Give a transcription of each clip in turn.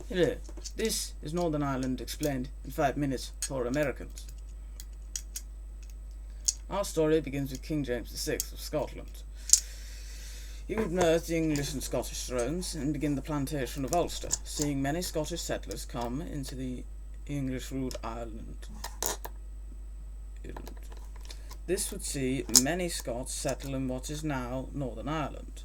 Hello, this is Northern Ireland explained in 5 minutes for Americans. Our story begins with King James VI of Scotland. He would merge the English and Scottish thrones and begin the plantation of Ulster, seeing many Scottish settlers come into the English-ruled Ireland. This would see many Scots settle in what is now Northern Ireland.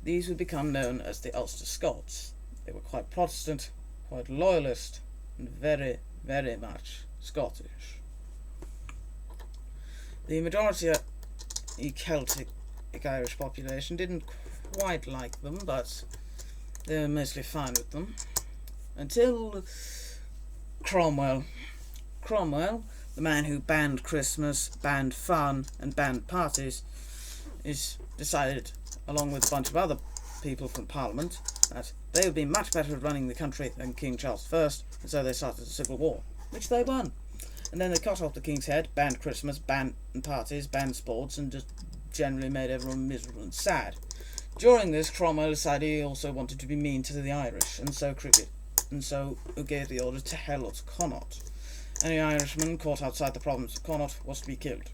These would become known as the Ulster Scots. They were quite Protestant, quite loyalist, and very, very much Scottish. The majority of the Celtic Irish population didn't quite like them, but they were mostly fine with them. Until Cromwell. Cromwell, the man who banned Christmas, banned fun, and banned parties, is decided, along with a bunch of other people from Parliament, that they would be much better at running the country than King Charles I, and so they started a civil war, which they won. And then they cut off the king's head, banned Christmas, banned parties, banned sports, and just generally made everyone miserable and sad. During this, Cromwell decided he also wanted to be mean to the Irish, and so gave the order to hell or to Connaught. Any Irishman caught outside the province of Connaught was to be killed.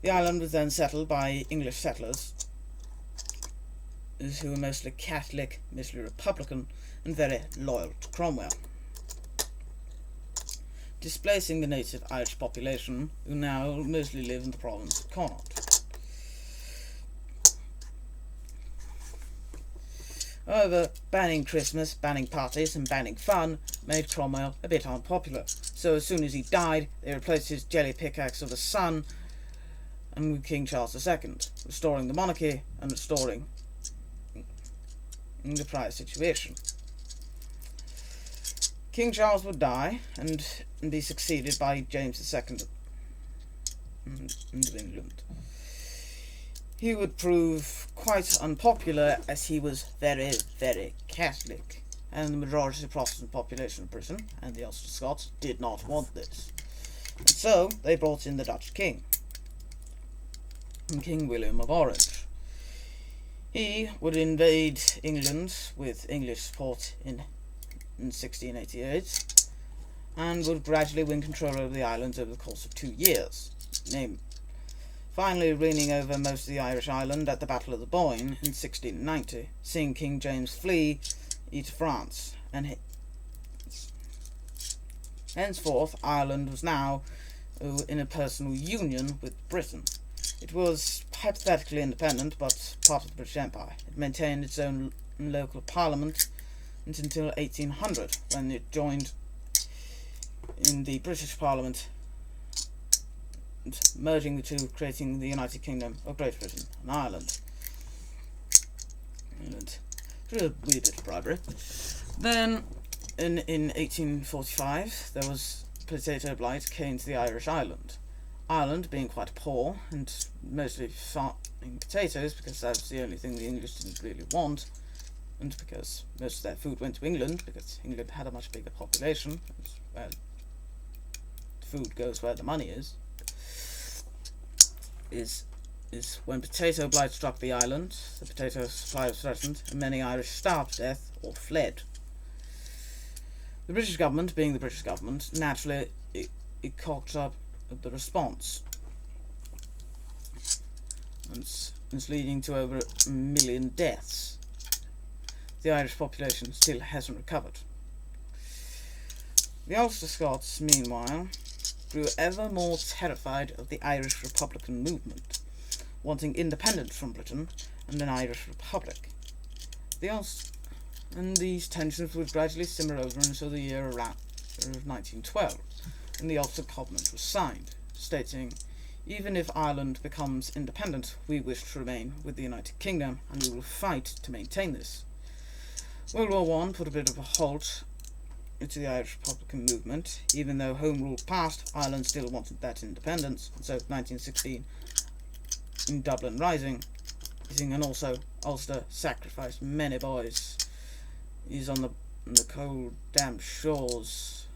The island was then settled by English settlers, who were mostly Catholic, mostly Republican, and very loyal to Cromwell, displacing the native Irish population, who now mostly live in the province of Connaught. However, banning Christmas, banning parties, and banning fun made Cromwell a bit unpopular, so as soon as he died, they replaced his jelly pickaxe of a son with King Charles II, restoring the monarchy and restoring the prior situation. King Charles would die and be succeeded by James II of England. He would prove quite unpopular as he was very, very Catholic, and the majority of the Protestant population of Britain and the Ulster Scots did not want this. And so they brought in the Dutch king, King William of Orange. He would invade England with English support in 1688 and would gradually win control over the islands over the course of 2 years, finally reigning over most of the Irish island at the Battle of the Boyne in 1690, seeing King James flee to France, and henceforth Ireland was now in a personal union with Britain. It was hypothetically independent, but part of the British Empire. It maintained its own local parliament until 1800, when it joined in the British Parliament, merging the two, creating the United Kingdom of Great Britain and Ireland. Through a wee bit of bribery. Then, in 1845, there was potato blight came to the Irish island. Ireland, being quite poor and mostly farming potatoes, because that was the only thing the English didn't really want, and because most of their food went to England, because England had a much bigger population, where food goes where the money is when potato blight struck the island, the potato supply was threatened, and many Irish starved to death or fled. The British government, being the British government, naturally it cocked up the response, and it's leading to over 1 million deaths. The Irish population still hasn't recovered. The Ulster Scots, meanwhile, grew ever more terrified of the Irish Republican movement, wanting independence from Britain and an Irish Republic. And these tensions would gradually simmer over until the year around of 1912, when the Ulster Covenant was signed, stating, "Even if Ireland becomes independent, we wish to remain with the United Kingdom, and we will fight to maintain this." World War I put a bit of a halt into the Irish Republican movement. Even though Home Rule passed, Ireland still wanted that independence, and so 1916, in Dublin Rising, and also Ulster sacrificed many boys. He's on the cold, damp shores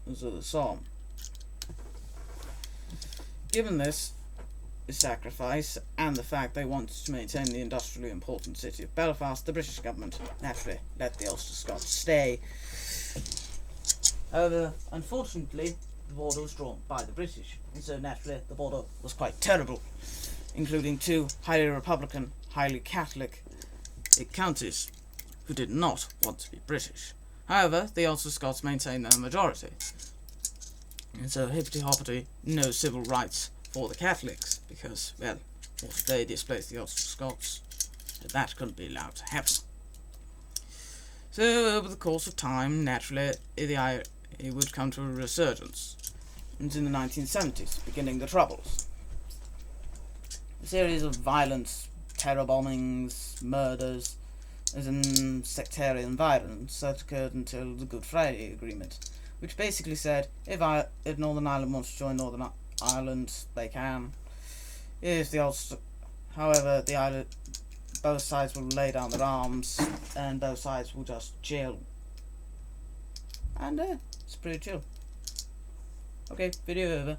of the Somme. Given this, sacrifice and the fact they wanted to maintain the industrially important city of Belfast, the British government naturally let the Ulster Scots stay. However, unfortunately, the border was drawn by the British, and so naturally the border was quite terrible, including two highly Republican, highly Catholic counties who did not want to be British. However, the Ulster Scots maintained their majority, and so hippity-hoppity, no civil rights for the Catholics, because, well, what if they displaced the Ulster Scots? That couldn't be allowed to happen. So, over the course of time, naturally, it would come to a resurgence. And in the 1970s, beginning the Troubles. A series of violence, terror bombings, murders, and sectarian violence that occurred until the Good Friday Agreement, which basically said if Northern Ireland wants to join Northern Ireland, they can. However, both sides will lay down their arms, and both sides will just chill. And it's pretty chill. Okay, video over.